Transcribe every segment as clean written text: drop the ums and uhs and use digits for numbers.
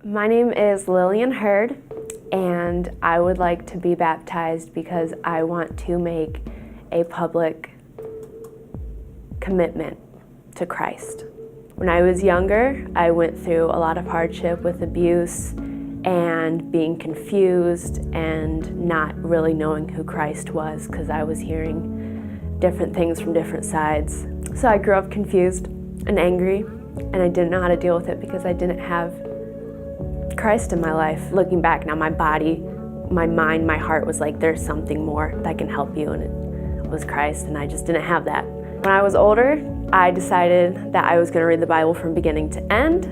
My name is Lillian Hurd, and I would like to be baptized because I want to make a public commitment to Christ. When I was younger, I went through a lot of hardship with abuse and being confused and not really knowing who Christ was because I was hearing different things from different sides. So I grew up confused and angry, and I didn't know how to deal with it because I didn't have Christ in my life. Looking back now, my body, my mind, my heart was like, there's something more that can help you, and it was Christ, and I just didn't have that. When I was older, I decided that I was going to read the Bible from beginning to end.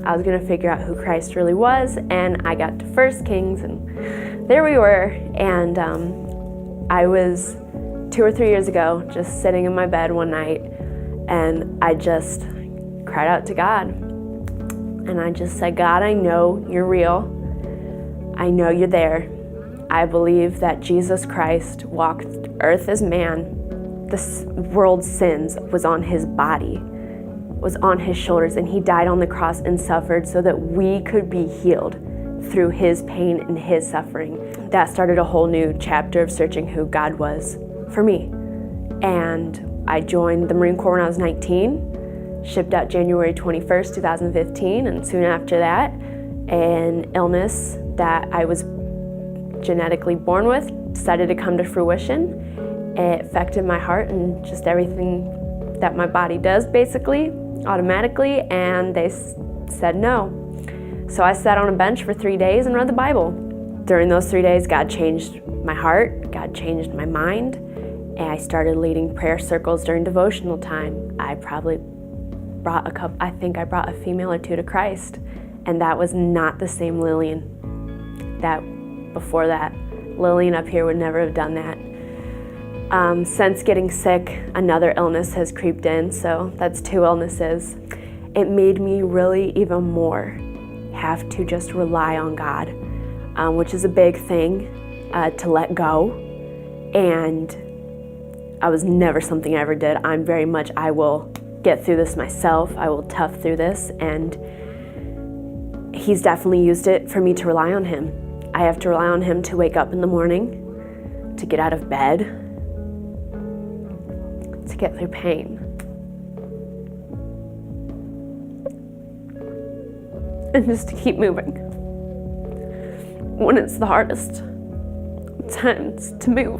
I was going to figure out who Christ really was, and I got to 1 Kings, and there we were. And I was 2 or 3 years ago just sitting in my bed one night, and I just cried out to God. And I just said, God, I know you're real. I know you're there. I believe that Jesus Christ walked earth as man. The world's sins was on his body, was on his shoulders, and he died on the cross and suffered so that we could be healed through his pain and his suffering. That started a whole new chapter of searching who God was for me. And I joined the Marine Corps when I was 19. Shipped out January 21st, 2015, and soon after that, an illness that I was genetically born with decided to come to fruition. It affected my heart and just everything that my body does, basically, automatically, and they said no. So I sat on a bench for 3 days and read the Bible. During those 3 days, God changed my heart, God changed my mind, and I started leading prayer circles during devotional time. I think I brought a female or two to Christ, and that was not the same Lillian that before that. Lillian up here would never have done that. Since getting sick, another illness has creeped in, so that's 2 illnesses. It made me really even more have to just rely on God, which is a big thing to let go, and I was never something I ever did. I'm very much, I will get through this myself. I will tough through this, and he's definitely used it for me to rely on him. I have to rely on him to wake up in the morning, to get out of bed, to get through pain. And just to keep moving. When it's the hardest times to move.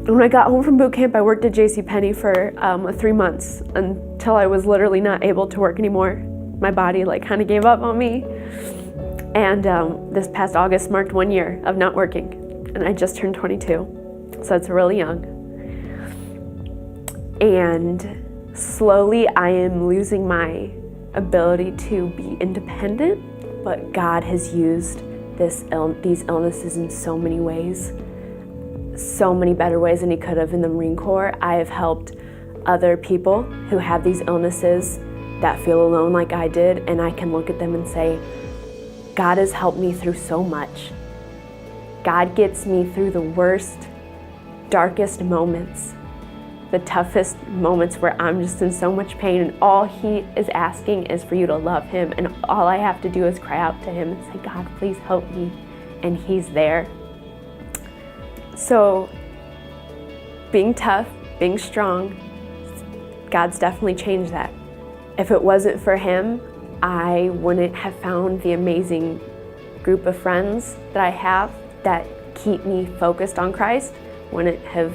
When I got home from boot camp, I worked at JCPenney for 3 months until I was literally not able to work anymore. My body kind of gave up on me. And this past August marked 1 year of not working. And I just turned 22, so it's really young. And slowly I am losing my ability to be independent, but God has used these illnesses in so many ways. So many better ways than he could have in the Marine Corps. I have helped other people who have these illnesses that feel alone like I did, and I can look at them and say, God has helped me through so much. God gets me through the worst, darkest moments, the toughest moments where I'm just in so much pain, and all he is asking is for you to love him, and all I have to do is cry out to him and say, God, please help me, and he's there. So, being tough, being strong, God's definitely changed that. If it wasn't for him, I wouldn't have found the amazing group of friends that I have that keep me focused on Christ, wouldn't have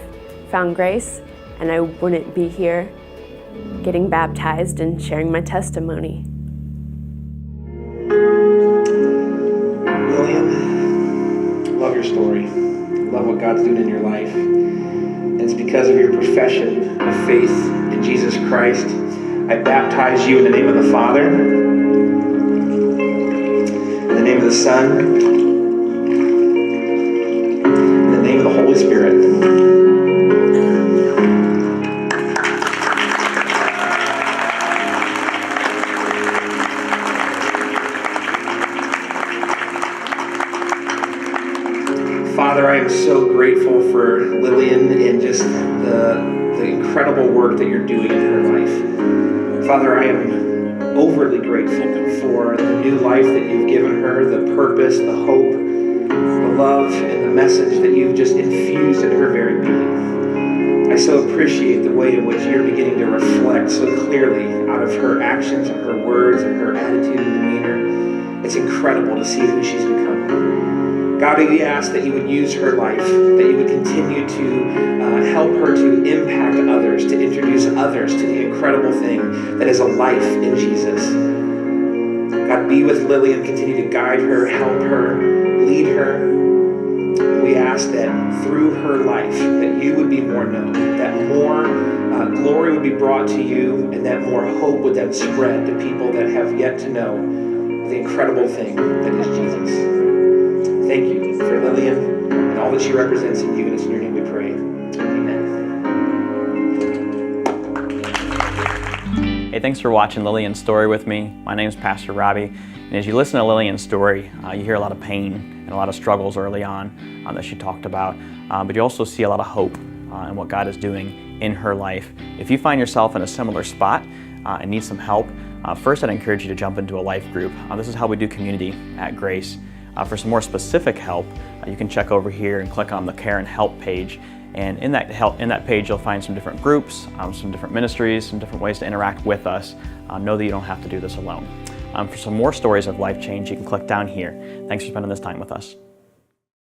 found grace, and I wouldn't be here getting baptized and sharing my testimony. Lillian, love your story. Love what God's doing in your life. And it's because of your profession of faith in Jesus Christ. I baptize you in the name of the Father, in the name of the Son, in the name of the Holy Spirit. Father, I am so grateful for Lillian and just the incredible work that you're doing in her life. Father, I am overly grateful for the new life that you've given her, the purpose, the hope, the love, and the message that you've just infused in her very being. I so appreciate the way in which you're beginning to reflect so clearly out of her actions and her words and her attitude and demeanor. It's incredible to see who she's become. God, we ask that you would use her life, that you would continue to help her to impact others, to introduce others to the incredible thing that is a life in Jesus. God, be with Lillian, continue to guide her, help her, lead her. And we ask that through her life, that you would be more known, that more glory would be brought to you, and that more hope would then spread to people that have yet to know the incredible thing that is Jesus. Thank you for Lillian and all that she represents in you, and it's in your name we pray. Amen. Hey, thanks for watching Lillian's story with me. My name is Pastor Robbie, and as you listen to Lillian's story, you hear a lot of pain and a lot of struggles early on that she talked about, but you also see a lot of hope in what God is doing in her life. If you find yourself in a similar spot and need some help, first I'd encourage you to jump into a life group. This is how we do community at Grace. For some more specific help, you can check over here and click on the Care and Help page. And in that page, you'll find some different groups, some different ministries, some different ways to interact with us. Know that you don't have to do this alone. For some more stories of life change, you can click down here. Thanks for spending this time with us.